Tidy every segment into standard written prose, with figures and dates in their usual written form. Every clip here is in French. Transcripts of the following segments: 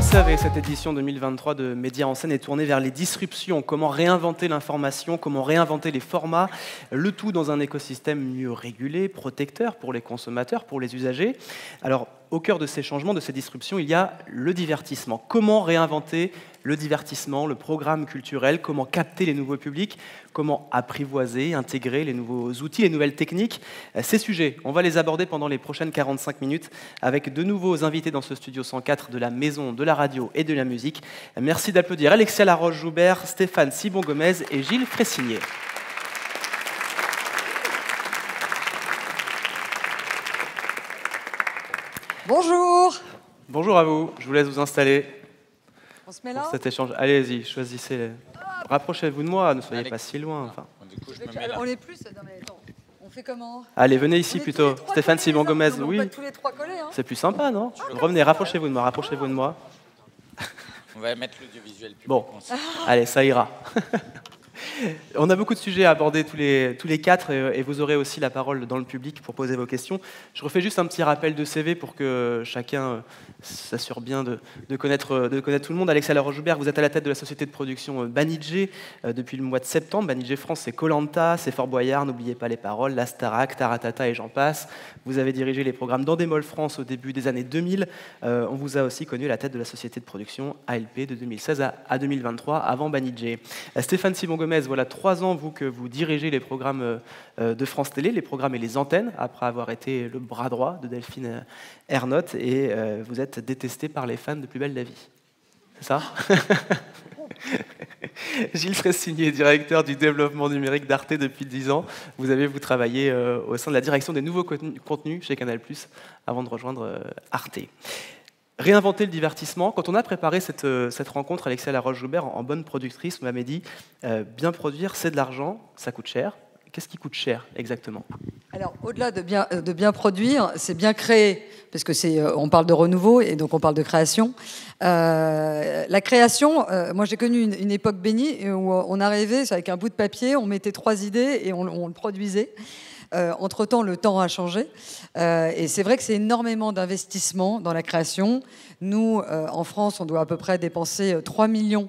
savez, cette édition 2023 de Médias en scène est tournée vers les disruptions, comment réinventer l'information, comment réinventer les formats, le tout dans un écosystème mieux régulé, protecteur pour les consommateurs, pour les usagers. Alors, au cœur de ces changements, de ces disruptions, il y a le divertissement. Comment réinventer le divertissement, le programme culturel, comment capter les nouveaux publics, comment apprivoiser, intégrer les nouveaux outils, les nouvelles techniques. Ces sujets, on va les aborder pendant les prochaines 45 minutes avec de nouveaux invités dans ce studio 104 de la Maison de la Radio et de la Musique. Merci d'applaudir Alexia Laroche-Joubert, Stéphane Sibon-Gomez et Gilles Fressigné. Bonjour. Bonjour à vous, je vous laisse vous installer. On se met là pour cet échange. Allez-y, choisissez. Rapprochez-vous de moi, ne soyez pas si loin. Enfin. On est plus. Non mais attends, on fait comment? Allez, venez ici plutôt. Stéphane Sibon-Gomez, oui. Tous les trois collés, hein. C'est plus sympa, non? Revenez, rapprochez-vous de moi, rapprochez-vous de moi. On va mettre l'audiovisuel plus bon, allez, ça ira. On a beaucoup de sujets à aborder tous les quatre et vous aurez aussi la parole dans le public pour poser vos questions. Je refais juste un petit rappel de CV pour que chacun s'assure bien de connaître tout le monde. Alexia Laroche-Joubert, vous êtes à la tête de la société de production Banijé depuis le mois de septembre. Banijé France, c'est Koh-Lanta, c'est Fort Boyard, N'oubliez pas les paroles, La Starac, Taratata et j'en passe. Vous avez dirigé les programmes d'Endemol France au début des années 2000. On vous a aussi connu à la tête de la société de production ALP de 2016 à 2023, avant Banijé. Stéphane Sibon-Gomez, voilà 3 ans que vous dirigez les programmes de France Télé, les programmes et les antennes, après avoir été le bras droit de Delphine Ernotte, et vous êtes détesté par les fans de Plus belle la vie. C'est ça? Gilles Fressigné, directeur du développement numérique d'Arte depuis 10 ans. Vous travaillez au sein de la direction des nouveaux contenus chez Canal+, avant de rejoindre Arte. Réinventer le divertissement. Quand on a préparé cette rencontre, Alexia Laroche-Joubert, en bonne productrice, m'avait dit bien produire, c'est de l'argent, ça coûte cher. Qu'est-ce qui coûte cher exactement? Alors, au-delà de bien produire, c'est bien créer, parce que on parle de renouveau et donc on parle de création. La création, moi j'ai connu une époque bénie où on arrivait avec un bout de papier, on mettait 3 idées et on le produisait. Entre-temps, le temps a changé. Et c'est vrai que c'est énormément d'investissement dans la création. Nous, en France, on doit à peu près dépenser 3 millions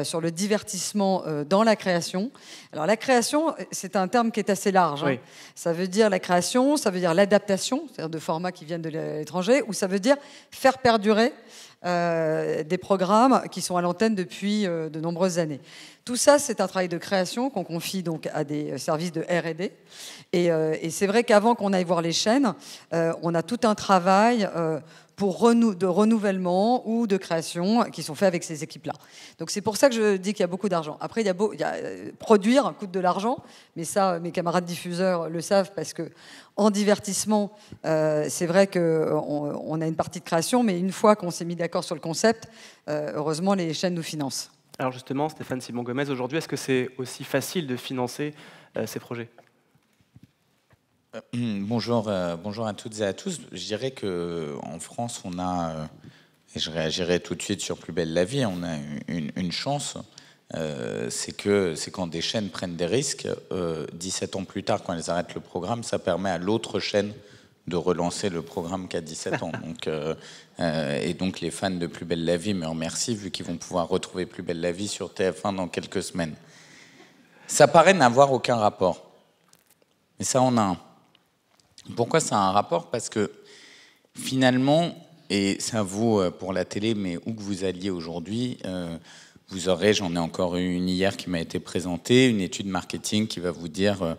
sur le divertissement dans la création. Alors la création, c'est un terme qui est assez large. Oui. Ça veut dire la création, ça veut dire l'adaptation, c'est-à-dire de formats qui viennent de l'étranger, ou ça veut dire faire perdurer des programmes qui sont à l'antenne depuis de nombreuses années. Tout ça, c'est un travail de création qu'on confie donc à des services de R&D. Et c'est vrai qu'avant qu'on aille voir les chaînes, on a tout un travail de renouvellement ou de création qui sont faits avec ces équipes-là. Donc c'est pour ça que je dis qu'il y a beaucoup d'argent. Après, produire coûte de l'argent, mais ça, mes camarades diffuseurs le savent parce que en divertissement, c'est vrai qu'on a une partie de création, mais une fois qu'on s'est mis d'accord sur le concept, heureusement, les chaînes nous financent. Alors justement, Stéphane Sibon-Gomez, aujourd'hui, est-ce que c'est aussi facile de financer ces projets? Bonjour à toutes et à tous. Je dirais qu'en France, on a, et je réagirai tout de suite sur Plus belle la vie, on a une chance, c'est quand des chaînes prennent des risques, 17 ans plus tard, quand elles arrêtent le programme, ça permet à l'autre chaîne de relancer le programme qu'à 17 ans. Et donc les fans de Plus belle la vie me remercient, vu qu'ils vont pouvoir retrouver Plus belle la vie sur TF1 dans quelques semaines. Ça paraît n'avoir aucun rapport, mais ça en a un. Pourquoi ça a un rapport? Parce que finalement, et ça vaut pour la télé, mais où que vous alliez aujourd'hui, vous aurez, j'en ai encore eu une hier qui m'a été présentée, une étude marketing qui va vous dire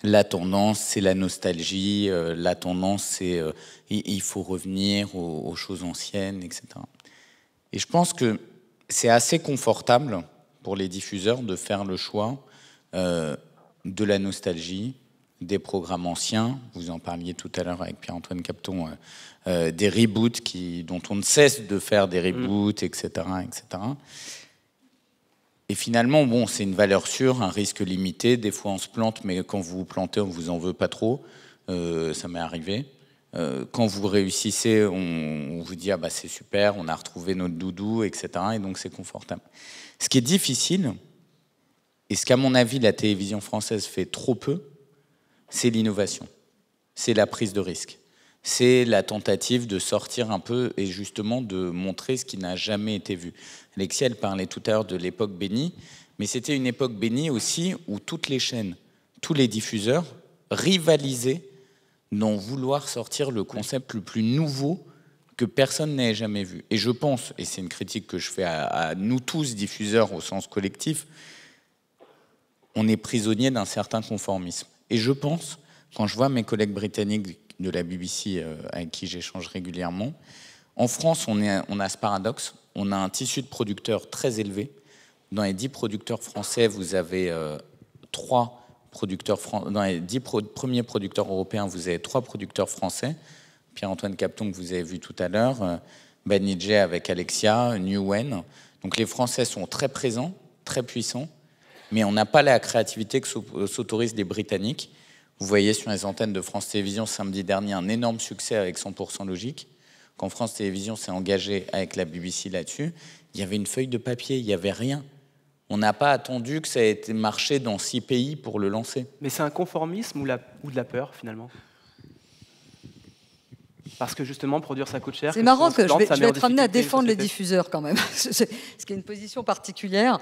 la tendance, c'est la nostalgie, la tendance, c'est il faut revenir aux choses anciennes, etc. Et je pense que c'est assez confortable pour les diffuseurs de faire le choix de la nostalgie, des programmes anciens, vous en parliez tout à l'heure avec Pierre-Antoine Capton, des reboots dont on ne cesse de faire des reboots, etc., etc. Et finalement, bon, c'est une valeur sûre, un risque limité. Des fois, on se plante, mais quand vous vous plantez, on vous en veut pas trop. Ça m'est arrivé. Quand vous réussissez, on vous dit « Ah bah c'est super, on a retrouvé notre doudou, etc. » Et donc, c'est confortable. Ce qui est difficile, et ce qu'à mon avis, la télévision française fait trop peu, c'est l'innovation, c'est la prise de risque. C'est la tentative de sortir un peu et justement de montrer ce qui n'a jamais été vu. Alexia, elle parlait tout à l'heure de l'époque bénie, mais c'était une époque bénie aussi où toutes les chaînes, tous les diffuseurs rivalisaient d'en vouloir sortir le concept le plus nouveau que personne n'ait jamais vu. Et je pense, et c'est une critique que je fais à nous tous diffuseurs au sens collectif, on est prisonnier d'un certain conformisme. Et je pense, quand je vois mes collègues britanniques de la BBC avec qui j'échange régulièrement, en France, on a ce paradoxe, on a un tissu de producteurs très élevé. Dans les 10 producteurs français, vous avez 3 producteurs dans les 10 premiers producteurs européens, vous avez 3 producteurs français. Pierre-Antoine Capton, que vous avez vu tout à l'heure, Banijay avec Alexia, Newen. Donc les Français sont très présents, très puissants, mais on n'a pas la créativité que s'autorisent les Britanniques. Vous voyez sur les antennes de France Télévisions samedi dernier un énorme succès avec 100% Logique. Quand France Télévisions s'est engagée avec la BBC là-dessus, il y avait une feuille de papier, il n'y avait rien. On n'a pas attendu que ça ait été marché dans 6 pays pour le lancer. Mais c'est un conformisme ou de la peur, finalement? Parce que justement, produire ça coûte cher. C'est marrant que je vais être amené à défendre les diffuseurs quand même, ce qui est une position particulière.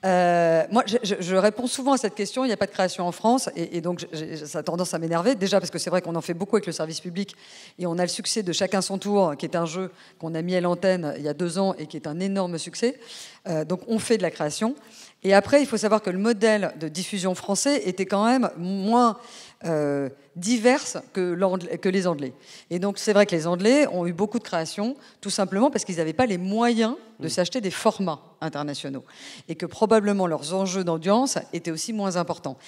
Moi, je réponds souvent à cette question, il n'y a pas de création en France, et donc ça a tendance à m'énerver, déjà parce que c'est vrai qu'on en fait beaucoup avec le service public, et on a le succès de Chacun son tour, qui est un jeu qu'on a mis à l'antenne il y a 2 ans, et qui est un énorme succès. Donc on fait de la création. Et après, il faut savoir que le modèle de diffusion français était quand même moins diverses que les Anglais. Et donc c'est vrai que les Anglais ont eu beaucoup de créations, tout simplement parce qu'ils n'avaient pas les moyens de s'acheter des formats internationaux et que probablement leurs enjeux d'audience étaient aussi moins importants.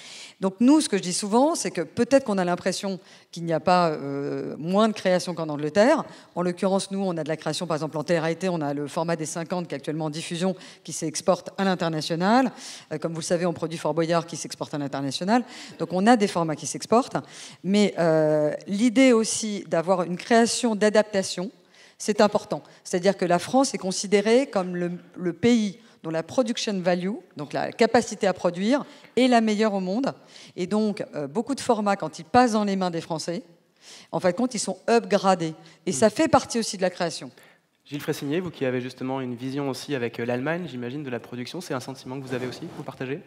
Donc nous, ce que je dis souvent, c'est que peut-être qu'on a l'impression qu'il n'y a pas moins de création qu'en Angleterre. En l'occurrence, nous, on a de la création, par exemple en télé-réalité, on a le format des 50 qui est actuellement en diffusion, qui s'exporte à l'international. Comme vous le savez, on produit Fort Boyard qui s'exporte à l'international. Donc on a des formats qui s'exportent. Mais l'idée aussi d'avoir une création d'adaptation, c'est important. C'est-à-dire que la France est considérée comme le pays dont la production value, donc la capacité à produire, est la meilleure au monde. Et donc, beaucoup de formats, quand ils passent dans les mains des Français, en fin de compte, ils sont upgradés. Et ça fait partie aussi de la création. Gilles Fressigné, vous qui avez justement une vision aussi avec l'Allemagne, j'imagine, de la production, c'est un sentiment que vous avez aussi, vous partagez ?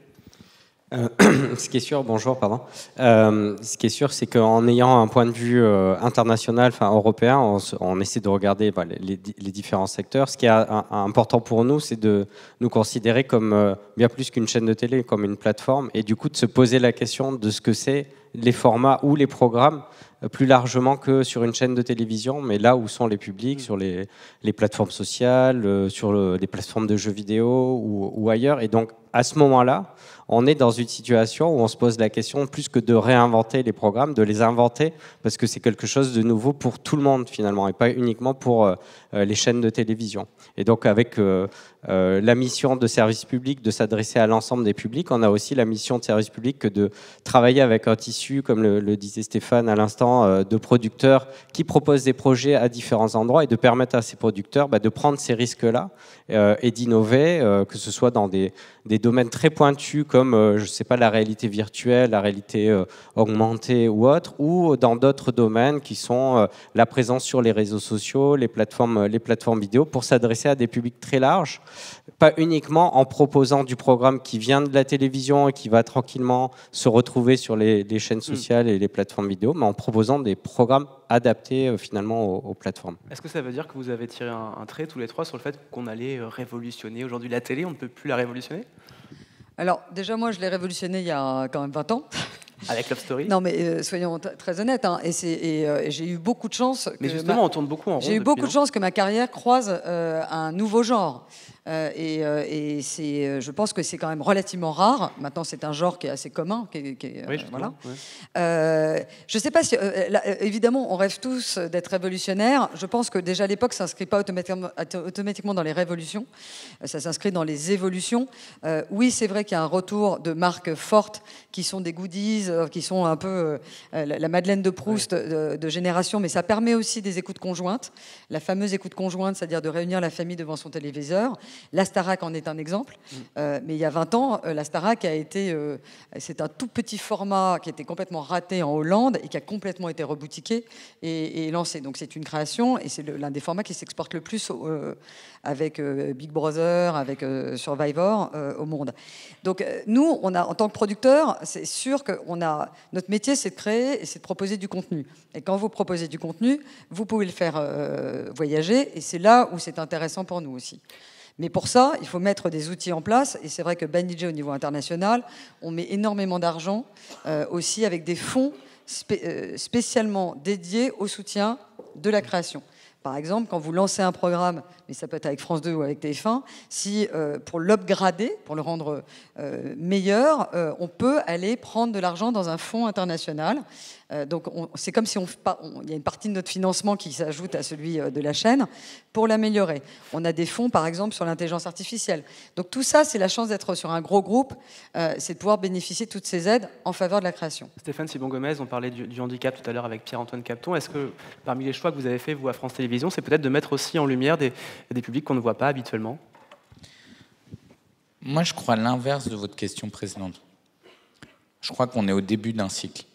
Ce qui est sûr, bonjour, pardon. Ce qui est sûr, c'est qu'en ayant un point de vue international, enfin européen, on essaie de regarder les différents secteurs. Ce qui est important pour nous, c'est de nous considérer comme bien plus qu'une chaîne de télé, comme une plateforme, et du coup de se poser la question de ce que c'est les formats ou les programmes plus largement que sur une chaîne de télévision, mais là où sont les publics, sur les plateformes sociales, sur les plateformes de jeux vidéo ou ailleurs. Et donc, à ce moment-là, on est dans une situation où on se pose la question, plus que de réinventer les programmes, de les inventer, parce que c'est quelque chose de nouveau pour tout le monde, finalement, et pas uniquement pour les chaînes de télévision. Et donc, avec la mission de service public, de s'adresser à l'ensemble des publics, on a aussi la mission de service public que de travailler avec un tissu, comme le disait Stéphane à l'instant, de producteurs qui proposent des projets à différents endroits et de permettre à ces producteurs de prendre ces risques-là et d'innover, que ce soit dans des domaines très pointus comme, je ne sais pas, la réalité virtuelle, la réalité augmentée ou autre, ou dans d'autres domaines qui sont la présence sur les réseaux sociaux, les plateformes vidéo, pour s'adresser à des publics très larges, pas uniquement en proposant du programme qui vient de la télévision et qui va tranquillement se retrouver sur les chaînes sociales et les plateformes vidéo, mais en proposant des programmes adaptés finalement aux plateformes. Est-ce que ça veut dire que vous avez tiré un trait tous les trois sur le fait qu'on allait révolutionner aujourd'hui la télé? On ne peut plus la révolutionner? Alors déjà, moi, je l'ai révolutionné il y a quand même 20 ans. Avec Love Story? Non, mais soyons très honnêtes. Hein, et j'ai eu beaucoup de chance. Mais justement, on tourne beaucoup en rond. J'ai eu beaucoup de chance que ma carrière croise un nouveau genre. Je pense que c'est quand même relativement rare. Maintenant, c'est un genre qui est assez commun. Voilà. Ouais. Je ne sais pas si... évidemment, on rêve tous d'être révolutionnaires. Je pense que déjà à l'époque, ça ne s'inscrit pas automatiquement dans les révolutions. Ça s'inscrit dans les évolutions. Oui, c'est vrai qu'il y a un retour de marques fortes qui sont des goodies, qui sont un peu la Madeleine de Proust de génération, mais ça permet aussi des écoutes conjointes. La fameuse écoute conjointe, c'est-à-dire de réunir la famille devant son téléviseur. La Starac en est un exemple, mais il y a 20 ans, la Starac a été... c'est un tout petit format qui était complètement raté en Hollande et qui a complètement été reboutiqué et lancé. Donc c'est une création et c'est l'un des formats qui s'exporte le plus avec Big Brother, avec Survivor au monde. Donc nous, on a, en tant que producteurs, c'est sûr que notre métier, c'est de créer et c'est de proposer du contenu. Et quand vous proposez du contenu, vous pouvez le faire voyager et c'est là où c'est intéressant pour nous aussi. Mais pour ça, il faut mettre des outils en place. Et c'est vrai que Banijay, au niveau international, on met énormément d'argent aussi avec des fonds spécialement dédiés au soutien de la création. Par exemple, quand vous lancez un programme, mais ça peut être avec France 2 ou avec TF1, si pour l'upgrader, pour le rendre meilleur, on peut aller prendre de l'argent dans un fonds international. Donc c'est comme si il y a une partie de notre financement qui s'ajoute à celui de la chaîne pour l'améliorer. On a des fonds, par exemple, sur l'intelligence artificielle. Donc tout ça, c'est la chance d'être sur un gros groupe, c'est de pouvoir bénéficier de toutes ces aides en faveur de la création. Stéphane Sibon-Gomez, on parlait du handicap tout à l'heure avec Pierre-Antoine Capton. Est-ce que parmi les choix que vous avez fait, vous, à France Télévisions, c'est peut-être de mettre aussi en lumière des publics qu'on ne voit pas habituellement? Moi, je crois l'inverse de votre question précédente. Je crois qu'on est au début d'un cycle.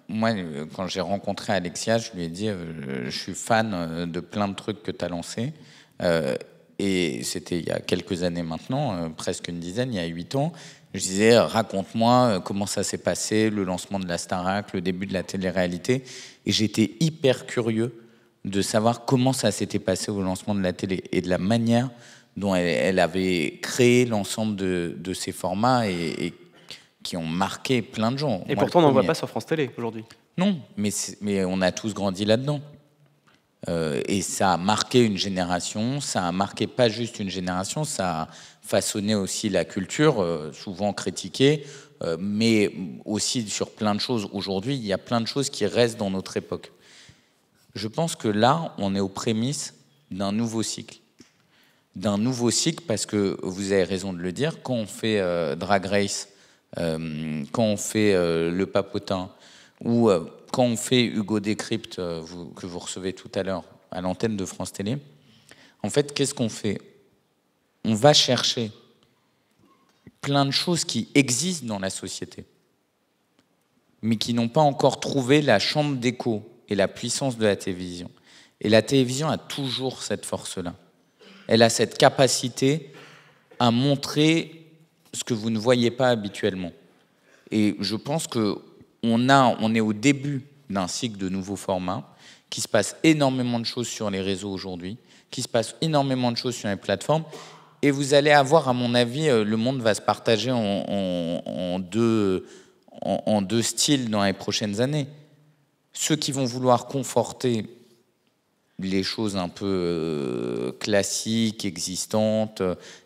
Moi, quand j'ai rencontré Alexia, je lui ai dit je suis fan de plein de trucs que tu as lancés. Et c'était il y a quelques années maintenant, presque une dizaine, il y a 8 ans. Je disais, raconte-moi comment ça s'est passé, le lancement de la Starac, le début de la télé-réalité. Et j'étais hyper curieux de savoir comment ça s'était passé au lancement de la télé et de la manière dont elle avait créé l'ensemble de ces formats et qui ont marqué plein de gens. Et pourtant, on n'en voit pas sur France Télé aujourd'hui. Non, mais on a tous grandi là-dedans. Et ça a marqué une génération, ça a marqué pas juste une génération, ça a façonné aussi la culture, souvent critiquée, mais aussi sur plein de choses. Aujourd'hui, il y a plein de choses qui restent dans notre époque. Je pense que là, on est aux prémices d'un nouveau cycle. D'un nouveau cycle, parce que vous avez raison de le dire, quand on fait Drag Race, quand on fait Le Papotin, ou quand on fait Hugo Décrypte, que vous recevez tout à l'heure à l'antenne de France Télé, en fait, qu'est-ce qu'on fait? On va chercher plein de choses qui existent dans la société, mais qui n'ont pas encore trouvé la chambre d'écho et la puissance de la télévision. Et la télévision a toujours cette force-là. Elle a cette capacité à montrer ce que vous ne voyez pas habituellement. Et je pense qu'on est au début d'un cycle de nouveaux formats, qu'il se passe énormément de choses sur les réseaux aujourd'hui, qu'il se passe énormément de choses sur les plateformes, et vous allez avoir, à mon avis, le monde va se partager en deux styles dans les prochaines années. Ceux qui vont vouloir conforter les choses un peu classiques, existantes,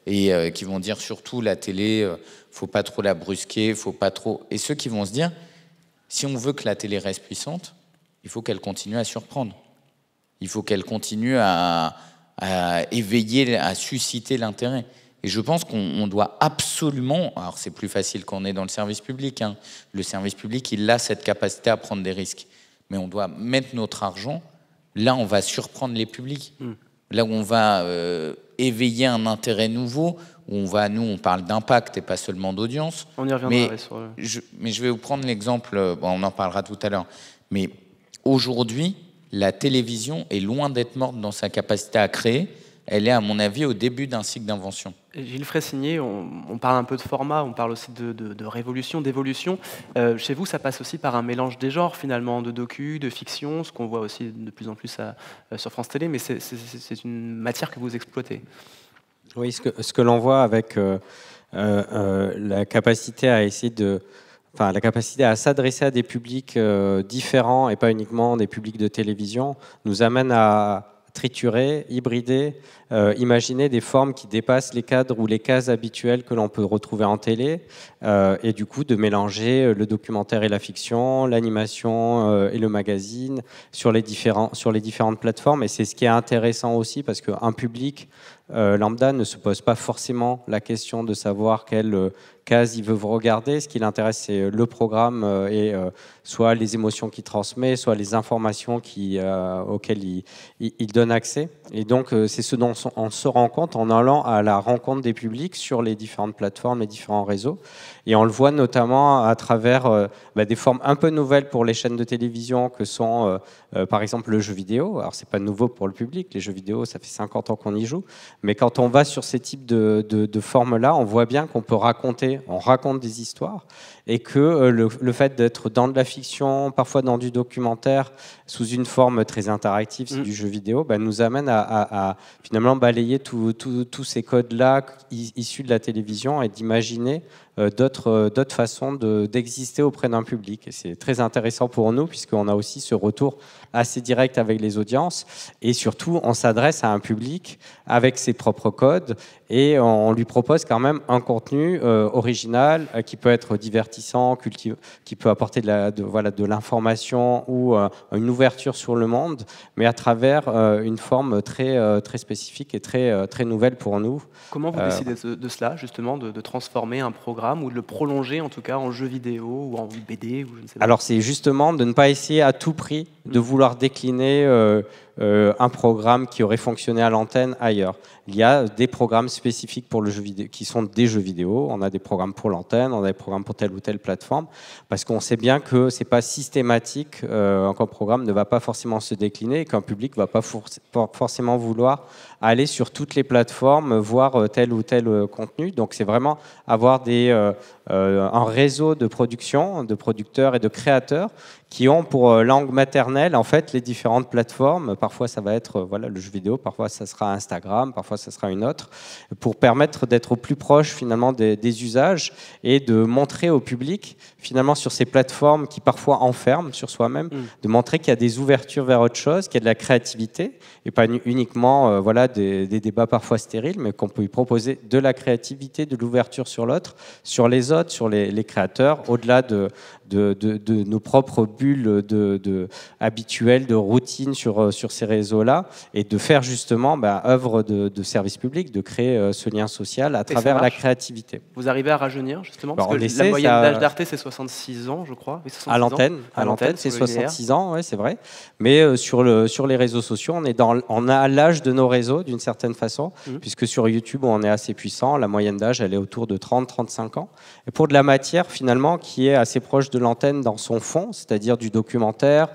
et qui vont dire surtout la télé, faut pas trop la brusquer, faut pas trop. Et ceux qui vont se dire, si on veut que la télé reste puissante, il faut qu'elle continue à surprendre. Il faut qu'elle continue à éveiller, à susciter l'intérêt. Et je pense qu'on doit absolument, alors c'est plus facile quand on est dans le service public, hein. Le service public, il a cette capacité à prendre des risques. Mais on doit mettre notre argent, là on va surprendre les publics. Là où on va éveiller un intérêt nouveau, où on parle d'impact et pas seulement d'audience. On y reviendra. Mais je vais vous prendre l'exemple, on en parlera tout à l'heure. Mais aujourd'hui, la télévision est loin d'être morte dans sa capacité à créer. Elle est, à mon avis, au début d'un cycle d'invention. Gilles Fressigné, on parle un peu de format, on parle aussi de révolution, d'évolution. Chez vous, ça passe aussi par un mélange des genres, finalement, de docu, de fiction, ce qu'on voit aussi de plus en plus sur France Télé, mais c'est une matière que vous exploitez. Oui, ce que l'on voit avec la capacité à essayer la capacité à s'adresser à des publics différents et pas uniquement des publics de télévision nous amène à triturer, hybrider, imaginer des formes qui dépassent les cadres ou les cases habituelles que l'on peut retrouver en télé, et du coup de mélanger le documentaire et la fiction, l'animation et le magazine sur les différentes plateformes. Et c'est ce qui est intéressant aussi parce qu'un public lambda ne se pose pas forcément la question de savoir quelle case il veut vous regarder. Ce qui l'intéresse, c'est le programme et soit les émotions qu'il transmet, soit les informations auxquelles il donne accès. Et donc, c'est ce dont on se rend compte en allant à la rencontre des publics sur les différentes plateformes, les différents réseaux. Et on le voit notamment à travers des formes un peu nouvelles pour les chaînes de télévision que sont, par exemple, le jeu vidéo. Alors, c'est pas nouveau pour le public. Les jeux vidéo, ça fait 50 ans qu'on y joue. Mais quand on va sur ces types de formes-là, on voit bien qu'on peut on raconte des histoires et que le fait d'être dans de la fiction, parfois dans du documentaire, sous une forme très interactive, c'est du jeu vidéo, nous amène à finalement balayer tous ces codes-là issus de la télévision et d'imaginer d'autres façons d'exister auprès d'un public. Et c'est très intéressant pour nous puisqu'on a aussi ce retour assez direct avec les audiences et surtout on s'adresse à un public avec ses propres codes et on lui propose quand même un contenu original qui peut être divertissant, qui peut apporter de l'information ou une ouverture sur le monde, mais à travers une forme très spécifique et très nouvelle pour nous. Comment vous décidez de cela, justement, de transformer un programme ou de le prolonger, en tout cas, en jeu vidéo ou en BD ou je ne sais pas. Alors, c'est justement de ne pas essayer à tout prix de vouloir décliner un programme qui aurait fonctionné à l'antenne ailleurs. Il y a des programmes spécifiques pour le jeu vidéo qui sont des jeux vidéo. On a des programmes pour l'antenne, on a des programmes pour telle ou telle plateforme, parce qu'on sait bien que c'est pas systématique qu'un programme ne va pas forcément se décliner et qu'un public va pas forcément vouloir aller sur toutes les plateformes voir tel ou tel contenu. Donc c'est vraiment avoir un réseau de production, de producteurs et de créateurs qui ont pour langue maternelle en fait les différentes plateformes. Parfois ça va être le jeu vidéo, parfois ça sera Instagram, parfois ça sera une autre, pour permettre d'être au plus proche finalement des usages et de montrer au public finalement sur ces plateformes qui parfois enferment sur soi-même, de montrer qu'il y a des ouvertures vers autre chose, qu'il y a de la créativité et pas uniquement des débats parfois stériles, mais qu'on peut lui proposer de la créativité, de l'ouverture sur l'autre, sur les autres, sur les créateurs, au-delà de nos propres bulles habituelles, de routine sur ces réseaux-là, et de faire justement œuvre de service public, de créer ce lien social à travers la créativité. Vous arrivez à rajeunir justement parce que la moyenne d'âge d'Arte c'est 66 ans, je crois. Oui, 66 à l'antenne, c'est 66 ans, ouais, c'est vrai. Mais sur les réseaux sociaux, on a l'âge de nos réseaux d'une certaine façon, puisque sur YouTube, on est assez puissant. La moyenne d'âge, elle est autour de 30-35 ans. Et pour de la matière, finalement, qui est assez proche de l'antenne dans son fond, c'est-à-dire du documentaire,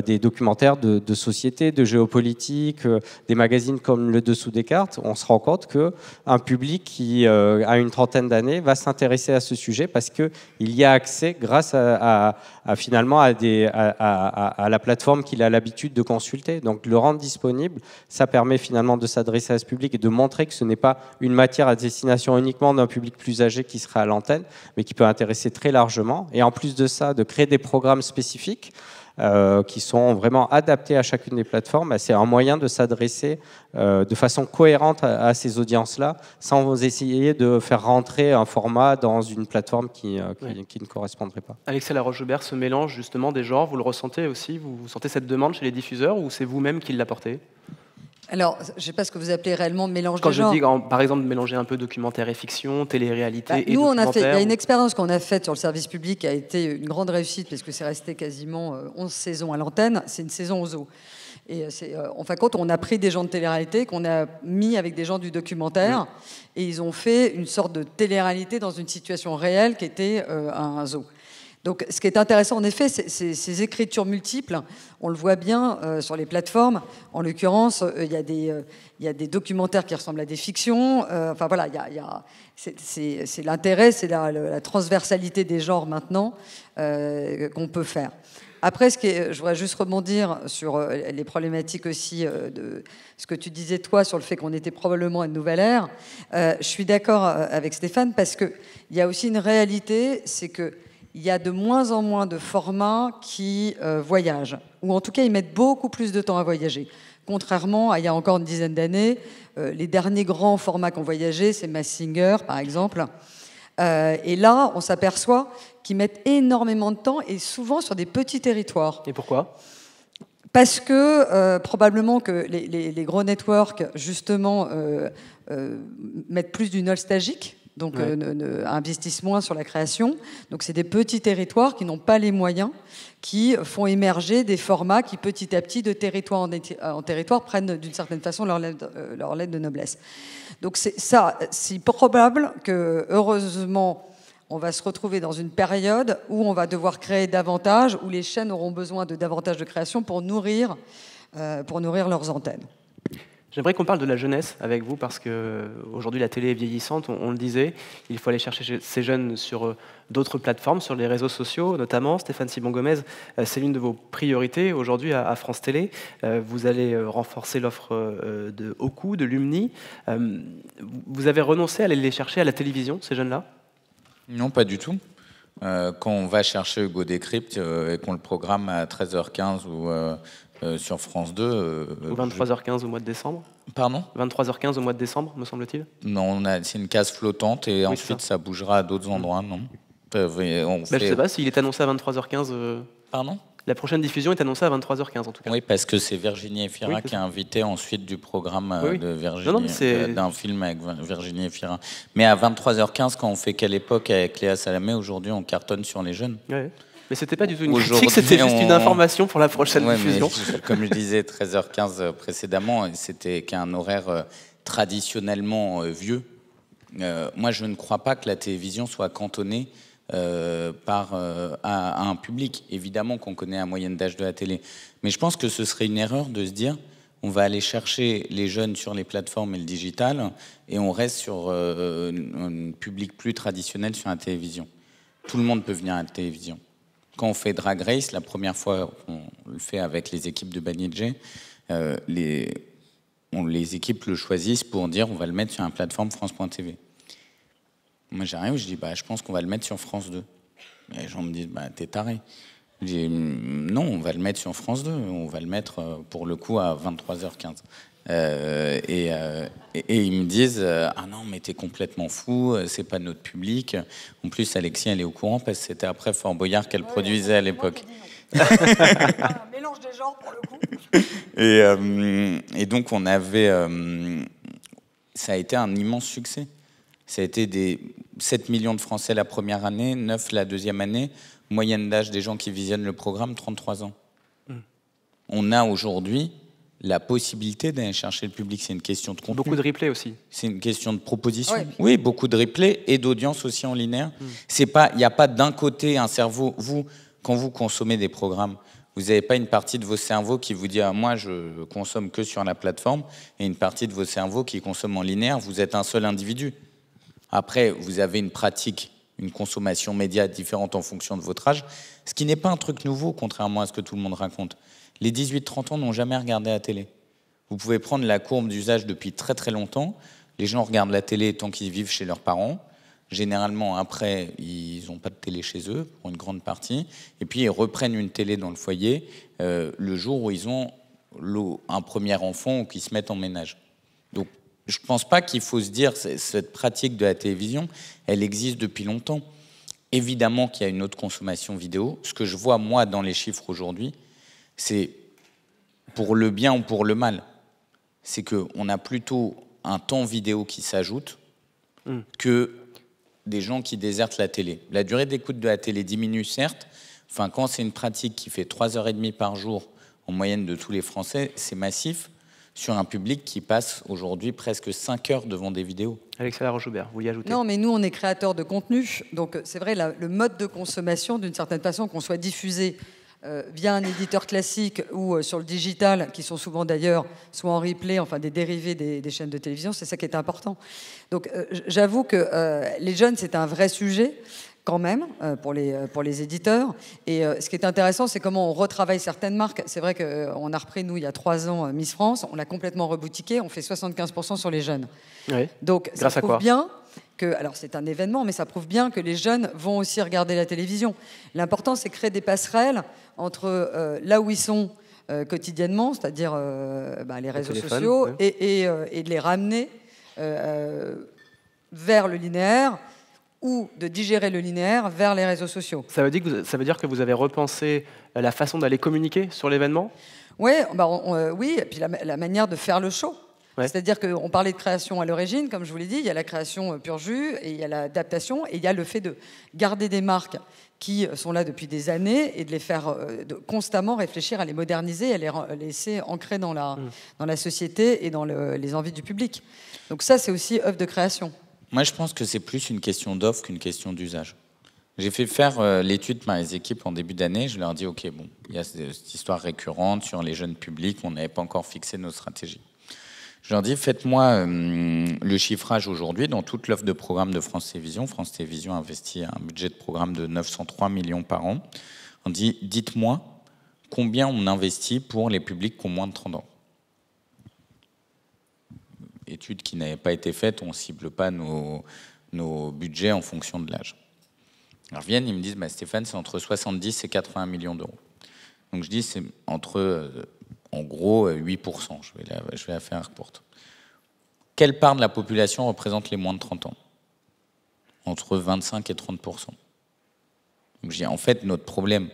des documentaires de société, de géopolitique, des magazines comme Le Dessous des cartes, on se rend compte qu'un public qui a une trentaine d'années va s'intéresser à ce sujet parce qu'il y a accès grâce finalement à la plateforme qu'il a l'habitude de consulter. Donc le rendre disponible, ça permet finalement de s'adresser à ce public et de montrer que ce n'est pas une matière à destination uniquement d'un public plus âgé qui sera à l'antenne, mais qui peut intéresser très largement. Et en plus de ça, de créer des programmes spécifiques qui sont vraiment adaptés à chacune des plateformes, c'est un moyen de s'adresser de façon cohérente à ces audiences-là, sans essayer de faire rentrer un format dans une plateforme qui ne correspondrait pas. Alexia Laroche-Joubert, ce mélange justement des genres, vous le ressentez aussi? Vous sentez cette demande chez les diffuseurs ou c'est vous-même qui l'apportez? Alors, je ne sais pas ce que vous appelez réellement mélange Quand de genres. Quand je dis, par exemple, mélanger un peu documentaire et fiction, télé-réalité et nous, documentaire... il y a une expérience qu'on a faite sur le service public qui a été une grande réussite parce que c'est resté quasiment 11 saisons à l'antenne. C'est une saison au zoo. Et en fin de compte, on a pris des gens de télé-réalité qu'on a mis avec des gens du documentaire et ils ont fait une sorte de télé-réalité dans une situation réelle qui était un zoo. Donc, ce qui est intéressant, en effet, c'est ces écritures multiples. On le voit bien sur les plateformes. En l'occurrence, il y a des documentaires qui ressemblent à des fictions. Enfin, voilà, c'est l'intérêt, c'est la transversalité des genres maintenant qu'on peut faire. Après, je voudrais juste rebondir sur les problématiques aussi de ce que tu disais, toi, sur le fait qu'on était probablement à une nouvelle ère. Je suis d'accord avec Stéphane parce qu'il y a aussi une réalité, c'est que il y a de moins en moins de formats qui voyagent, ou en tout cas, ils mettent beaucoup plus de temps à voyager. Contrairement à il y a encore une dizaine d'années, les derniers grands formats qui ont voyagé, c'est Masked Singer, par exemple. Et là, on s'aperçoit qu'ils mettent énormément de temps, et souvent sur des petits territoires. Et pourquoi ? Parce que probablement que les gros networks, justement, mettent plus du nostalgique, donc investissent moins sur la création. Donc c'est des petits territoires qui n'ont pas les moyens, qui font émerger des formats qui, petit à petit, de territoire en territoire, prennent d'une certaine façon leur lettre de noblesse. Donc c'est probable que, heureusement, on va se retrouver dans une période où on va devoir créer davantage, où les chaînes auront besoin de davantage de création pour nourrir leurs antennes. J'aimerais qu'on parle de la jeunesse avec vous, parce qu'aujourd'hui la télé est vieillissante, on le disait. Il faut aller chercher ces jeunes sur d'autres plateformes, sur les réseaux sociaux notamment. Stéphane Sibon-Gomez, c'est l'une de vos priorités aujourd'hui à France Télé. Vous allez renforcer l'offre de Oku, de Lumni. Vous avez renoncé à aller les chercher à la télévision, ces jeunes-là ? Non, pas du tout. Quand on va chercher Hugo Décrypte et qu'on le programme à 13h15 ou sur France 2... ou 23h15 au mois de décembre. Pardon ? 23h15 au mois de décembre, me semble-t-il. Non, c'est une case flottante et ensuite ça bougera à d'autres endroits, non. Je ne sais pas s'il est annoncé à 23h15. Pardon ? La prochaine diffusion est annoncée à 23h15 en tout cas. Oui, parce que c'est Virginie Efira qui est invitée ensuite du programme de Virginie, d'un film avec Virginie Efira. Mais à 23h15, quand on fait Quelle époque avec Léa Salamé, aujourd'hui on cartonne sur les jeunes. Ouais. Mais c'était pas du tout une critique, c'était juste une information pour la prochaine diffusion. Mais, comme je disais 13h15 précédemment, c'était qu'un horaire traditionnellement vieux. Moi, je ne crois pas que la télévision soit cantonnée à un public. Évidemment qu'on connaît la moyenne d'âge de la télé. Mais je pense que ce serait une erreur de se dire on va aller chercher les jeunes sur les plateformes et le digital et on reste sur un public plus traditionnel sur la télévision. Tout le monde peut venir à la télévision. Quand on fait Drag Race, la première fois on le fait avec les équipes de Banijé, les équipes le choisissent pour dire on va le mettre sur une plateforme France.tv. Moi, j'arrive, je dis, je pense qu'on va le mettre sur France 2. Et les gens me disent, t'es taré. Je dis, non, on va le mettre sur France 2. On va le mettre, pour le coup, à 23h15. Et ils me disent, ah non, mais t'es complètement fou, c'est pas notre public. En plus, Alexis, elle est au courant, parce que c'était après Fort Boyard qu'elle produisait à l'époque. Un mélange des genres, pour le coup. Et donc, on avait... ça a été un immense succès. Ça a été des 7 millions de Français la première année, 9 la deuxième année. Moyenne d'âge des gens qui visionnent le programme, 33 ans. On a aujourd'hui la possibilité d'aller chercher le public. C'est une question de contenu. Beaucoup de replay aussi. C'est une question de proposition. Oui, beaucoup de replay et d'audience aussi en linéaire. Il n'y a pas d'un côté un cerveau... Quand vous consommez des programmes, vous n'avez pas une partie de vos cerveaux qui vous dit moi, je consomme que sur la plateforme, et une partie de vos cerveaux qui consomme en linéaire. Vous êtes un seul individu. Après, vous avez une pratique, une consommation média différente en fonction de votre âge, ce qui n'est pas un truc nouveau, contrairement à ce que tout le monde raconte. Les 18-30 ans n'ont jamais regardé la télé. Vous pouvez prendre la courbe d'usage depuis très très longtemps. Les gens regardent la télé tant qu'ils vivent chez leurs parents. Généralement, après, ils n'ont pas de télé chez eux, pour une grande partie. Et puis, ils reprennent une télé dans le foyer le jour où ils ont un premier enfant ou qu'ils se mettent en ménage. Donc, je ne pense pas qu'il faut se dire que cette pratique de la télévision, elle existe depuis longtemps. Évidemment qu'il y a une autre consommation vidéo. Ce que je vois, moi, dans les chiffres aujourd'hui, c'est pour le bien ou pour le mal. C'est qu'on a plutôt un temps vidéo qui s'ajoute que des gens qui désertent la télé. La durée d'écoute de la télé diminue, certes. Enfin, quand c'est une pratique qui fait 3h30 par jour en moyenne de tous les Français, c'est massif. Sur un public qui passe aujourd'hui presque 5 heures devant des vidéos. Alexandra Roche-Joubert, vous vouliez ajouter ? Non, mais nous, on est créateurs de contenu. Donc, c'est vrai, le mode de consommation, d'une certaine façon, qu'on soit diffusé via un éditeur classique ou sur le digital, qui sont souvent d'ailleurs soit en replay, enfin des dérivés des chaînes de télévision, c'est ça qui est important. Donc, j'avoue que les jeunes, c'est un vrai sujet. Quand même, pour les éditeurs. Et ce qui est intéressant, c'est comment on retravaille certaines marques. C'est vrai qu'on a repris, nous, il y a 3 ans, Miss France. On l'a complètement reboutiqué. On fait 75% sur les jeunes. Oui. Donc, ça prouve bien que... Alors, c'est un événement, mais ça prouve bien que les jeunes vont aussi regarder la télévision. L'important, c'est de créer des passerelles entre là où ils sont quotidiennement, c'est-à-dire les réseaux sociaux, et de les ramener vers le linéaire, ou de digérer le linéaire vers les réseaux sociaux. Ça veut dire que vous avez repensé la façon d'aller communiquer sur l'événement ? Ouais, bah oui, et puis la manière de faire le show. Ouais. C'est-à-dire qu'on parlait de création à l'origine, comme je vous l'ai dit, il y a la création pur jus, et il y a l'adaptation, et il y a le fait de garder des marques qui sont là depuis des années et de les faire constamment réfléchir à les moderniser, à les laisser ancrer dans la société et dans les envies du public. Donc ça, c'est aussi œuvre de création. Moi, je pense que c'est plus une question d'offre qu'une question d'usage. J'ai fait faire l'étude par les équipes en début d'année. Je leur dis, OK, bon, il y a cette histoire récurrente sur les jeunes publics. On n'avait pas encore fixé nos stratégies. Je leur dis, faites-moi le chiffrage aujourd'hui dans toute l'offre de programme de France Télévisions. France Télévisions investit un budget de programme de 903 millions par an. On dit, dites-moi combien on investit pour les publics qui ont moins de 30 ans. Étude qui n'avait pas été faite, on ne cible pas nos budgets en fonction de l'âge. Alors ils viennent, ils me disent, bah, Stéphane, c'est entre 70 et 80 millions d'euros. Donc je dis, c'est entre, en gros, 8%. Je vais la faire courte. Quelle part de la population représente les moins de 30 ans? Entre 25 et 30%. Donc je dis, en fait, notre problème,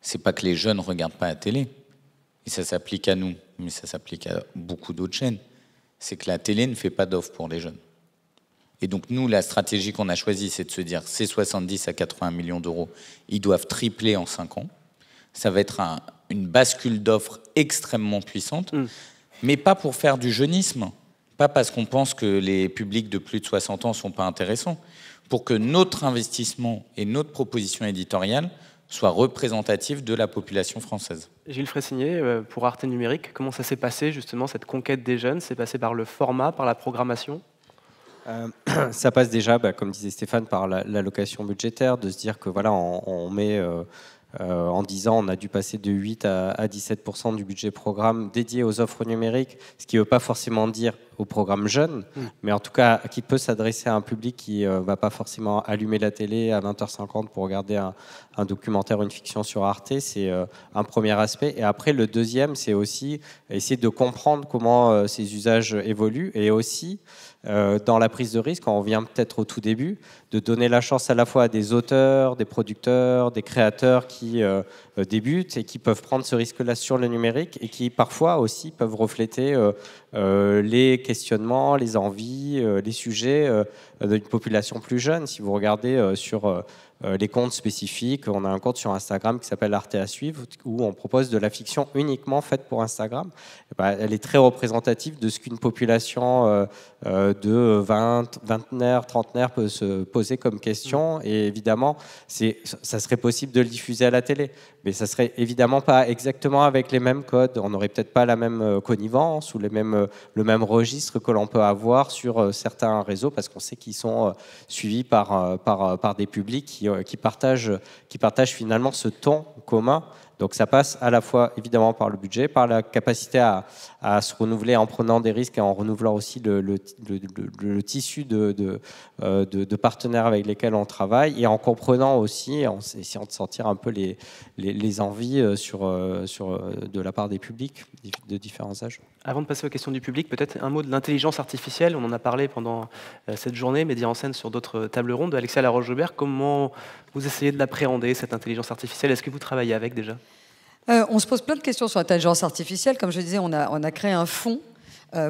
c'est pas que les jeunes ne regardent pas la télé, et ça s'applique à nous, mais ça s'applique à beaucoup d'autres chaînes. C'est que la télé ne fait pas d'offre pour les jeunes. Et donc nous, la stratégie qu'on a choisie, c'est de se dire, ces 70 à 80 millions d'euros, ils doivent tripler en 5 ans. Ça va être une bascule d'offres extrêmement puissante, mais pas pour faire du jeunisme, pas parce qu'on pense que les publics de plus de 60 ans ne sont pas intéressants, pour que notre investissement et notre proposition éditoriale soient représentatifs de la population française. Gilles Fressigné, pour Arte Numérique, comment ça s'est passé justement, cette conquête des jeunes? C'est passé par le format, par la programmation? Ça passe déjà, comme disait Stéphane, par l'allocation budgétaire, de se dire que voilà, on met en 10 ans, on a dû passer de 8 à 17% du budget programme dédié aux offres numériques, ce qui ne veut pas forcément dire au programme jeune, mais en tout cas qui peut s'adresser à un public qui ne va pas forcément allumer la télé à 20h50 pour regarder un documentaire ou une fiction sur Arte. C'est un premier aspect. Et après, le deuxième, c'est aussi essayer de comprendre comment ces usages évoluent, et aussi dans la prise de risque, quand on vient peut-être au tout début, de donner la chance à la fois à des auteurs, des producteurs, des créateurs qui débutent et qui peuvent prendre ce risque-là sur le numérique, et qui parfois aussi peuvent refléter les questionnements, les envies, les sujets d'une population plus jeune. Si vous regardez sur les comptes spécifiques, on a un compte sur Instagram qui s'appelle Arte à suivre, où on propose de la fiction uniquement faite pour Instagram. Elle est très représentative de ce qu'une population de vingtenaire, trentenaire peut se poser comme question. Et évidemment, ça serait possible de le diffuser à la télé, mais ça serait évidemment pas exactement avec les mêmes codes. On n'aurait peut-être pas la même connivence ou le même registre que l'on peut avoir sur certains réseaux, parce qu'on sait qu'ils sont suivis par des publics qui partagent finalement ce ton commun. Donc ça passe à la fois évidemment par le budget, par la capacité à se renouveler en prenant des risques et en renouvelant aussi le tissu de partenaires avec lesquels on travaille, et en comprenant aussi, en essayant de sentir un peu les envies de la part des publics de différents âges. Avant de passer aux questions du public, peut-être un mot de l'intelligence artificielle. On en a parlé pendant cette journée, Média en scène sur d'autres tables rondes. Alexia Laroche-Joubert, comment vous essayez de l'appréhender, cette intelligence artificielle? Est-ce que vous travaillez avec déjà? On se pose plein de questions sur l'intelligence artificielle. Comme je disais, on a créé un fonds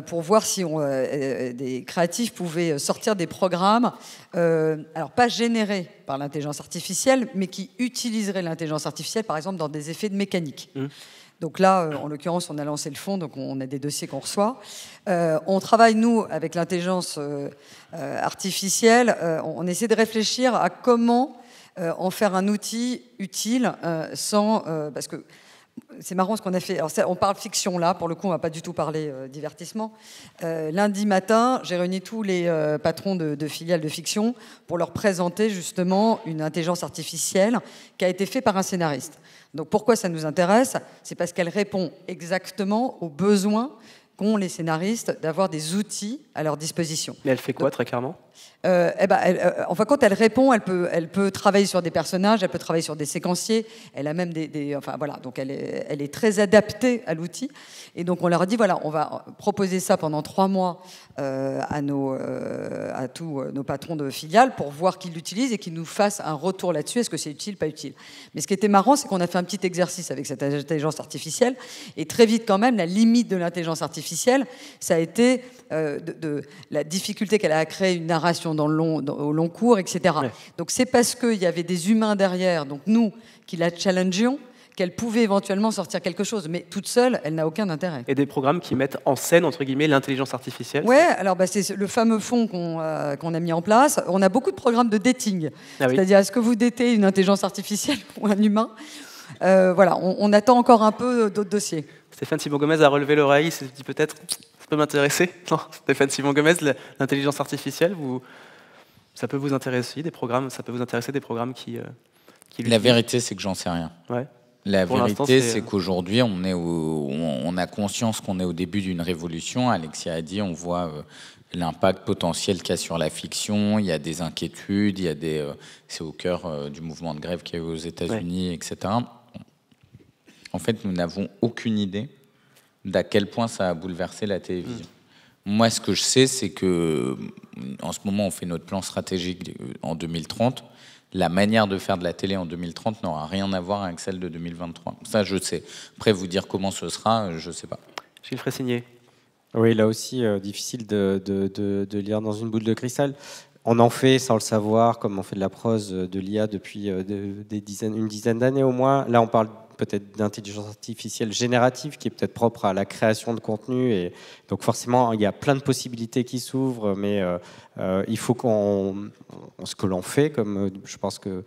pour voir si des créatifs pouvaient sortir des programmes, alors pas générés par l'intelligence artificielle, mais qui utiliseraient l'intelligence artificielle, par exemple, dans des effets de mécanique. Donc là, en l'occurrence, on a lancé le fonds, donc on a des dossiers qu'on reçoit. On travaille, nous, avec l'intelligence artificielle. On essaie de réfléchir à comment en faire un outil utile parce que c'est marrant ce qu'on a fait. Alors on parle fiction là, pour le coup, on ne va pas du tout parler divertissement. Lundi matin, j'ai réuni tous les patrons de filiales de fiction pour leur présenter justement une intelligence artificielle qui a été faite par un scénariste. Donc pourquoi ça nous intéresse? C'est parce qu'elle répond exactement aux besoins qu'ont les scénaristes d'avoir des outils à leur disposition. Mais elle fait quoi, très clairement? En fin de compte, elle répond, elle peut travailler sur des personnages, elle peut travailler sur des séquenciers, elle a même enfin voilà, donc elle est très adaptée à l'outil. Et donc on leur a dit, voilà, on va proposer ça pendant 3 mois à tous nos patrons de filiales pour voir qu'ils l'utilisent et qu'ils nous fassent un retour là-dessus, est-ce que c'est utile, pas utile. Mais ce qui était marrant, c'est qu'on a fait un petit exercice avec cette intelligence artificielle, et très vite quand même, la limite de l'intelligence artificielle, ça a été de la difficulté qu'elle a à créer une narration au long cours, etc. Ouais. Donc c'est parce qu'il y avait des humains derrière, donc nous, qui la challengions, qu'elle pouvait éventuellement sortir quelque chose. Mais toute seule, elle n'a aucun intérêt. Et des programmes qui mettent en scène, entre guillemets, l'intelligence artificielle? Ouais, alors c'est le fameux fonds qu'on a mis en place. On a beaucoup de programmes de dating. Ah oui. C'est-à-dire, est-ce que vous datez une intelligence artificielle ou un humain? Voilà, on attend encore un peu d'autres dossiers. Stéphane Simon-Gomez a relevé l'oreille, il s'est dit peut-être, ça peut m'intéresser. Non, Stéphane Simon-Gomez, l'intelligence artificielle, ça peut vous intéresser, des programmes, ça peut vous intéresser des programmes qui La vérité, c'est que j'en sais rien. Ouais. La vérité, c'est qu'aujourd'hui, on a conscience qu'on est au début d'une révolution. Alexia a dit, on voit l'impact potentiel qu'il y a sur la fiction. Il y a des inquiétudes, c'est au cœur du mouvement de grève qu'il y a eu aux États-Unis, ouais. etc. En fait, nous n'avons aucune idée d'à quel point ça a bouleversé la télévision. Moi, ce que je sais, c'est que en ce moment, on fait notre plan stratégique en 2030. La manière de faire de la télé en 2030 n'aura rien à voir avec celle de 2023. Ça, je sais. Après, vous dire comment ce sera, je ne sais pas. Gilles Fressigné. Oui, là aussi, difficile de lire dans une boule de cristal. On en fait sans le savoir, comme on fait de la prose, de l'IA depuis une dizaine d'années au moins. Là, on parle peut-être d'intelligence artificielle générative qui est peut-être propre à la création de contenu. Et donc forcément, il y a plein de possibilités qui s'ouvrent, mais il faut ce que l'on fait, comme je pense que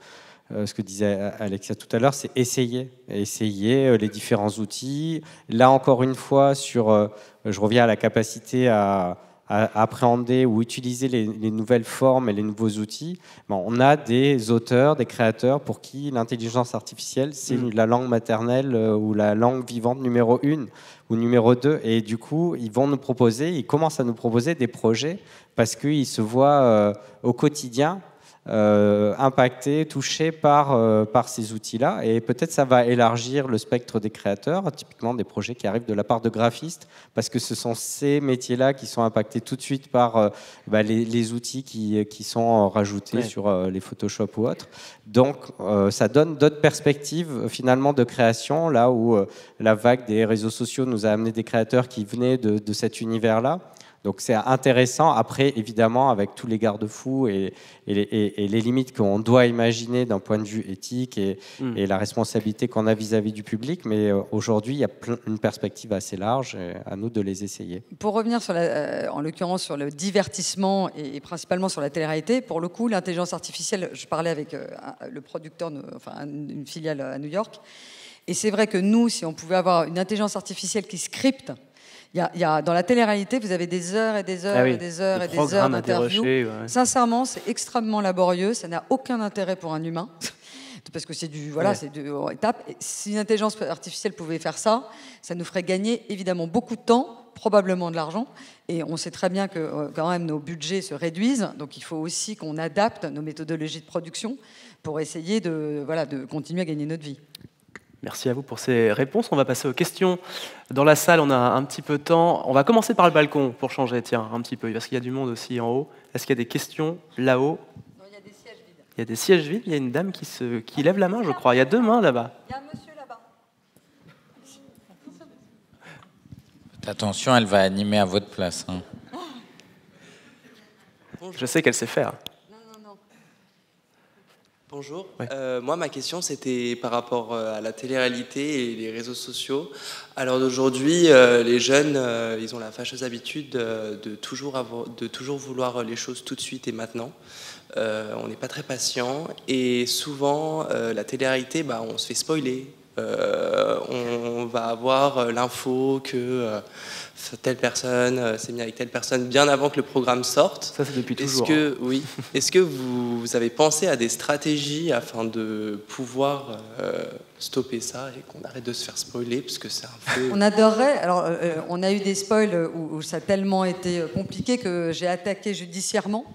ce que disait Alexia tout à l'heure, c'est essayer les différents outils. Là, encore une fois, je reviens à la capacité à appréhender ou utiliser les nouvelles formes et les nouveaux outils. Bon, on a des auteurs, des créateurs pour qui l'intelligence artificielle, c'est la langue maternelle ou la langue vivante numéro 1 ou numéro 2. Et du coup, ils commencent à nous proposer des projets parce qu'ils se voient au quotidien impactés, touchés par ces outils-là. Et peut-être ça va élargir le spectre des créateurs, typiquement des projets qui arrivent de la part de graphistes, parce que ce sont ces métiers-là qui sont impactés tout de suite par les outils qui sont rajoutés sur les Photoshop ou autres. Donc ça donne d'autres perspectives finalement de création, là où la vague des réseaux sociaux nous a amené des créateurs qui venaient de cet univers-là. Donc c'est intéressant, après évidemment avec tous les garde-fous et les limites qu'on doit imaginer d'un point de vue éthique et la responsabilité qu'on a vis-à-vis du public, mais aujourd'hui il y a une perspective assez large, et à nous de les essayer. Pour revenir en l'occurrence sur le divertissement et principalement sur la télé-réalité, pour le coup l'intelligence artificielle, je parlais avec le producteur, une filiale à New York, et c'est vrai que nous, si on pouvait avoir une intelligence artificielle qui scripte, dans la télé-réalité, vous avez des heures et des heures et des heures et des heures d'interviews. Ouais. Sincèrement, c'est extrêmement laborieux. Ça n'a aucun intérêt pour un humain. Parce que c'est du étape. Et si une intelligence artificielle pouvait faire ça, ça nous ferait gagner évidemment beaucoup de temps, probablement de l'argent. Et on sait très bien que quand même nos budgets se réduisent. Donc il faut aussi qu'on adapte nos méthodologies de production pour essayer de continuer à gagner notre vie. Merci à vous pour ces réponses. On va passer aux questions. Dans la salle, on a un petit peu de temps. On va commencer par le balcon pour changer, tiens, un petit peu, parce qu'il y a du monde aussi en haut. Est-ce qu'il y a des questions là-haut? Non, il y a des sièges vides. Il y a des sièges vides. Il y a une dame qui lève la main, je crois. Il y a 2 mains là-bas. Il y a un monsieur là-bas. Attention, elle va animer à votre place. Hein. Je sais qu'elle sait faire. Bonjour. Ouais. Moi, ma question, c'était par rapport à la télé-réalité et les réseaux sociaux. Alors d'aujourd'hui, les jeunes, ils ont la fâcheuse habitude de toujours vouloir les choses tout de suite et maintenant. On n'est pas très patient et souvent, la télé-réalité, on se fait spoiler On va avoir l'info que telle personne s'est mise avec telle personne bien avant que le programme sorte. Ça, c'est depuis toujours. Oui. Est-ce que vous avez pensé à des stratégies afin de pouvoir stopper ça et qu'on arrête de se faire spoiler, parce que c'est un peu... On adorerait. Alors, on a eu des spoils où ça a tellement été compliqué que j'ai attaqué judiciairement.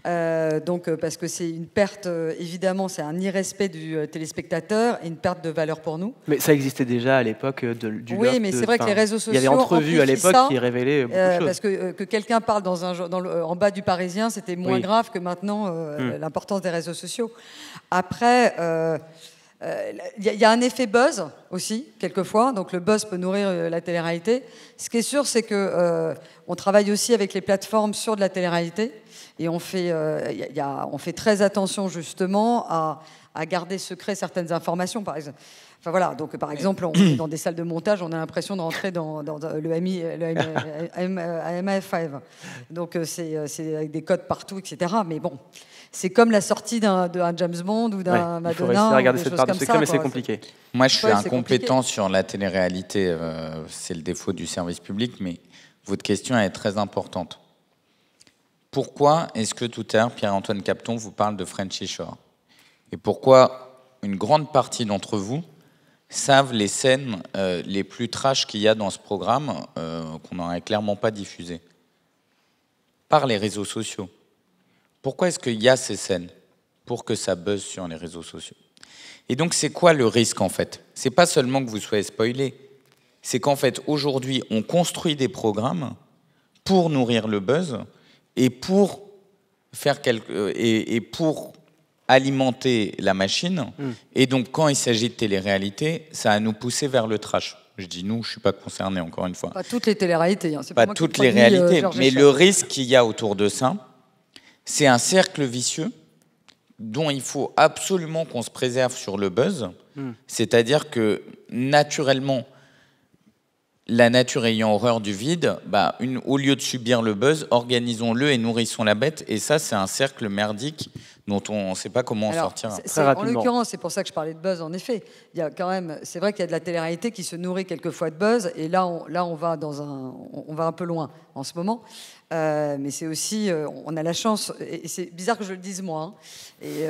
Parce que c'est une perte, évidemment, c'est un irrespect du téléspectateur et une perte de valeur pour nous. Mais ça existait déjà à l'époque du Oui, Loft, mais c'est vrai que les réseaux sociaux. Il y avait Entrevues à l'époque qui révélaient beaucoup de choses. Parce que quelqu'un parle en bas du Parisien, c'était moins grave que maintenant l'importance des réseaux sociaux. Après, il y a un effet buzz aussi, quelquefois. Donc le buzz peut nourrir la télé-réalité. Ce qui est sûr, c'est qu'on travaille aussi avec les plateformes sur de la télé-réalité. Et on fait très attention justement à garder secret certaines informations, par exemple. Enfin voilà, donc par exemple, on est dans des salles de montage, on a l'impression de rentrer dans le MI5. Donc c'est avec des codes partout, etc. Mais bon, c'est comme la sortie d'un James Bond ou d'un Madonna. Il faut réussir à garder cette part de secret, mais c'est quoi. compliqué. Moi, je suis incompétent sur la télé-réalité. C'est le défaut du service public, mais votre question est très importante. Pourquoi est-ce que tout à l'heure, Pierre-Antoine Capton vous parle de Frenchy Shore? Et pourquoi une grande partie d'entre vous savent les scènes les plus trash qu'il y a dans ce programme, qu'on n'aurait clairement pas diffusées? Par les réseaux sociaux. Pourquoi est-ce qu'il y a ces scènes? Pour que ça buzz sur les réseaux sociaux. Et donc, c'est quoi le risque, en fait? C'est pas seulement que vous soyez spoilé, c'est qu'en fait, aujourd'hui, on construit des programmes pour nourrir le buzz, et pour pour alimenter la machine. Et donc, quand il s'agit de télé-réalité, ça va nous pousser vers le trash. Je dis nous, je ne suis pas concerné, encore une fois. Pas toutes les téléréalités. Hein. Pas toutes les réalités, mais le risque qu'il y a autour de ça, c'est un cercle vicieux dont il faut absolument qu'on se préserve sur le buzz. C'est-à-dire que, naturellement, la nature ayant horreur du vide, au lieu de subir le buzz, organisons-le et nourrissons la bête. Et ça, c'est un cercle merdique dont on ne sait pas comment en sortir. Très rapidement. En l'occurrence, c'est pour ça que je parlais de buzz, en effet. Il y a quand même, c'est vrai qu'il y a de la télé-réalité qui se nourrit quelquefois de buzz, et là, on va un peu loin en ce moment. Mais c'est aussi, on a la chance, et c'est bizarre que je le dise moi, hein,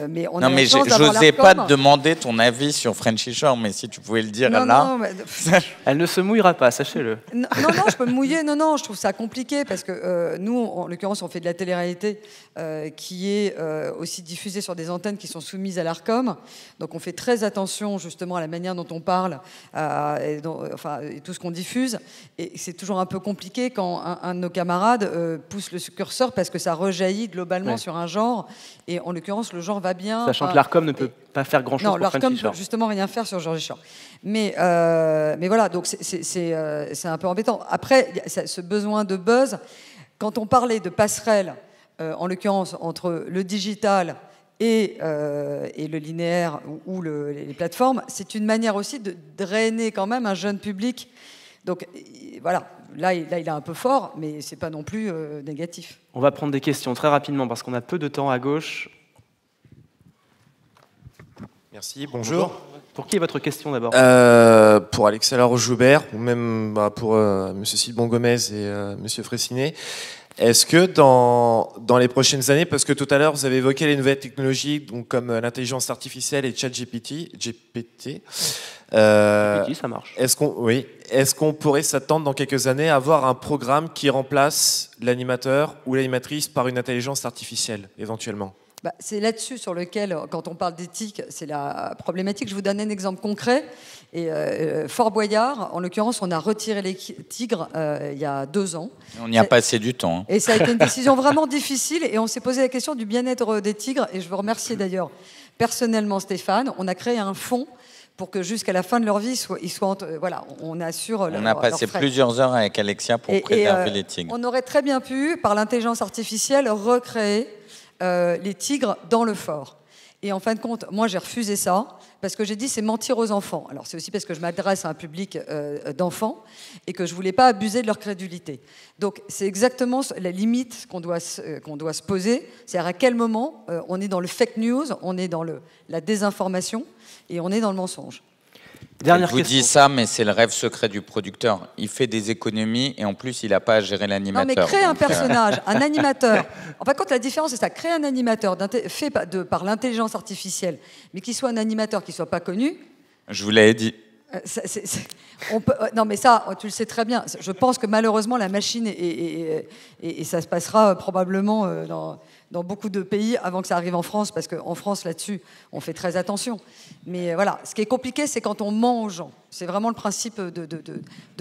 mais on a la chance d'avoir j'osais pas te demander ton avis sur Frenchy Shore, mais si tu pouvais le dire là. Non, Elle ne se mouillera pas, sachez-le. Non, je peux me mouiller. Non, je trouve ça compliqué parce que nous, en l'occurrence, on fait de la télé-réalité qui est aussi diffusée sur des antennes qui sont soumises à l'Arcom. Donc on fait très attention justement à la manière dont on parle et tout ce qu'on diffuse. Et c'est toujours un peu compliqué quand un de nos camarades pousse le curseur parce que ça rejaillit globalement sur un genre. Et en l'occurrence, le genre va bien. Sachant que l'Arcom ne peut pas faire grand-chose pour Frenchy Shore. Non, l'Arcom peut justement rien faire sur Georgie Shore. Mais voilà, donc c'est un peu embêtant. Après, ce besoin de buzz, quand on parlait de passerelle, en l'occurrence entre le digital et le linéaire ou les plateformes, c'est une manière aussi de drainer quand même un jeune public. Donc voilà, là il est un peu fort, mais c'est pas non plus négatif. On va prendre des questions très rapidement parce qu'on a peu de temps à gauche. Merci, bonjour. Pour qui est votre question d'abord? Pour Alexandre Joubert, ou même pour M. Sylvain Gomez et M. Fressinet. Est-ce que dans les prochaines années, parce que tout à l'heure vous avez évoqué les nouvelles technologies donc comme l'intelligence artificielle et ChatGPT, GPT, ça marche. Est-ce qu'on pourrait s'attendre dans quelques années à avoir un programme qui remplace l'animateur ou l'animatrice par une intelligence artificielle, éventuellement? C'est là-dessus sur lequel, quand on parle d'éthique, c'est la problématique. Je vous donne un exemple concret. Et Fort Boyard, en l'occurrence, on a retiré les tigres il y a 2 ans. On y a passé du temps. Hein. Et ça a été une décision vraiment difficile. Et on s'est posé la question du bien-être des tigres. Et je veux remercier d'ailleurs personnellement Stéphane. On a créé un fonds pour que jusqu'à la fin de leur vie, ils soient voilà, on assure on a passé plusieurs heures avec Alexia pour préserver les tigres. On aurait très bien pu, par l'intelligence artificielle, recréer les tigres dans le fort. Et en fin de compte, moi j'ai refusé ça parce que j'ai dit c'est mentir aux enfants. Alors c'est aussi parce que je m'adresse à un public d'enfants et que je voulais pas abuser de leur crédulité. Donc c'est exactement la limite qu'on doit se poser, c'est-à-dire à quel moment on est dans le fake news, on est dans la désinformation et on est dans le mensonge. Dernière Je vous question. dis ça, mais c'est le rêve secret du producteur. Il fait des économies et en plus, il n'a pas à gérer l'animateur. Non, mais créer un Donc, personnage, un animateur. En fin de compte, la différence, c'est ça. Créer un animateur fait par l'intelligence artificielle, mais qui soit un animateur qui ne soit pas connu. Je vous l'avais dit. Non, mais ça, tu le sais très bien. Je pense que malheureusement, la machine, et ça se passera probablement dans beaucoup de pays avant que ça arrive en France, parce qu'en France, là-dessus, on fait très attention. Mais voilà, ce qui est compliqué, c'est quand on ment aux gens. C'est vraiment le principe de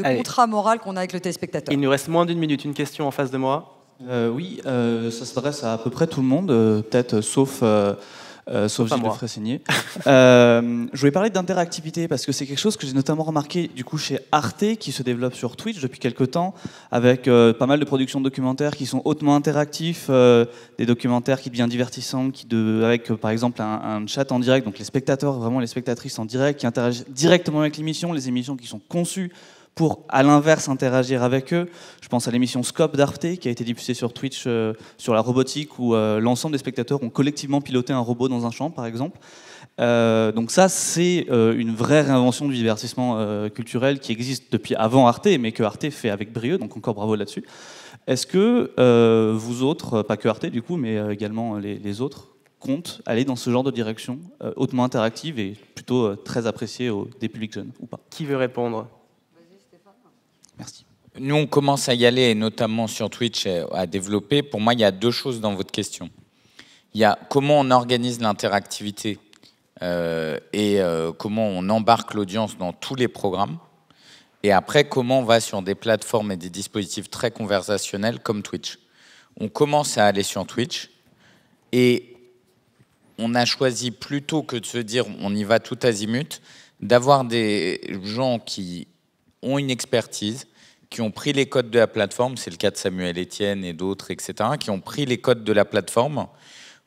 contrat moral qu'on a avec le téléspectateur. Il nous reste moins d'une minute. Une question en face de moi. Oui, ça s'adresse à peu près tout le monde, peut-être sauf Gilles de Fressigné. Je voulais parler d'interactivité parce que c'est quelque chose que j'ai notamment remarqué du coup chez Arte qui se développe sur Twitch depuis quelques temps avec pas mal de productions de documentaires qui sont hautement interactifs, des documentaires qui deviennent divertissants, avec par exemple un chat en direct, donc les spectateurs, vraiment les spectatrices en direct qui interagissent directement avec l'émission, les émissions qui sont conçues pour, à l'inverse, interagir avec eux. Je pense à l'émission Scope d'Arte, qui a été diffusée sur Twitch sur la robotique, où l'ensemble des spectateurs ont collectivement piloté un robot dans un champ, par exemple. Donc ça, c'est une vraie réinvention du divertissement culturel qui existe depuis avant Arte, mais que Arte fait avec brio, donc encore bravo là-dessus. Est-ce que vous autres, pas que Arte du coup, mais également les autres, comptent aller dans ce genre de direction hautement interactive et plutôt très appréciée des publics jeunes, ou pas? Qui veut répondre? Merci. Nous, on commence à y aller, et notamment sur Twitch, à développer. Pour moi, il y a deux choses dans votre question. Il y a comment on organise l'interactivité et comment on embarque l'audience dans tous les programmes. Et après, comment on va sur des plateformes et des dispositifs très conversationnels comme Twitch. On commence à aller sur Twitch et on a choisi, plutôt que de se dire on y va tout azimut, d'avoir des gens qui ont une expertise, qui ont pris les codes de la plateforme, c'est le cas de Samuel Etienne et d'autres, etc., qui ont pris les codes de la plateforme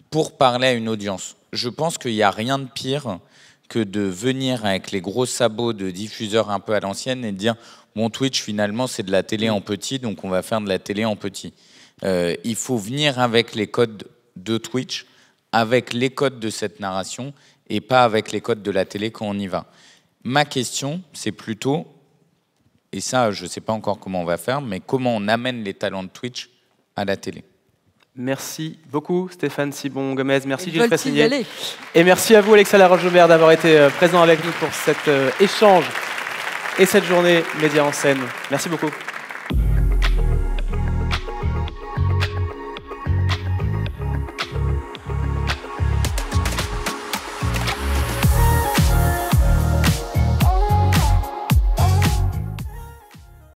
pour parler à une audience. Je pense qu'il n'y a rien de pire que de venir avec les gros sabots de diffuseurs un peu à l'ancienne et de dire « Bon, Twitch, finalement, c'est de la télé en petit, donc on va faire de la télé en petit. » Il faut venir avec les codes de Twitch, avec les codes de cette narration, et pas avec les codes de la télé quand on y va. Ma question, c'est plutôt... Et ça, je ne sais pas encore comment on va faire, mais comment on amène les talents de Twitch à la télé. Merci beaucoup Stéphane Sibon-Gomez, merci Gilles Veulent-ils y Fressigné. aller ? Et merci à vous Alexa Laroche-Joubert d'avoir été présent avec nous pour cet échange et cette journée Média en scène. Merci beaucoup.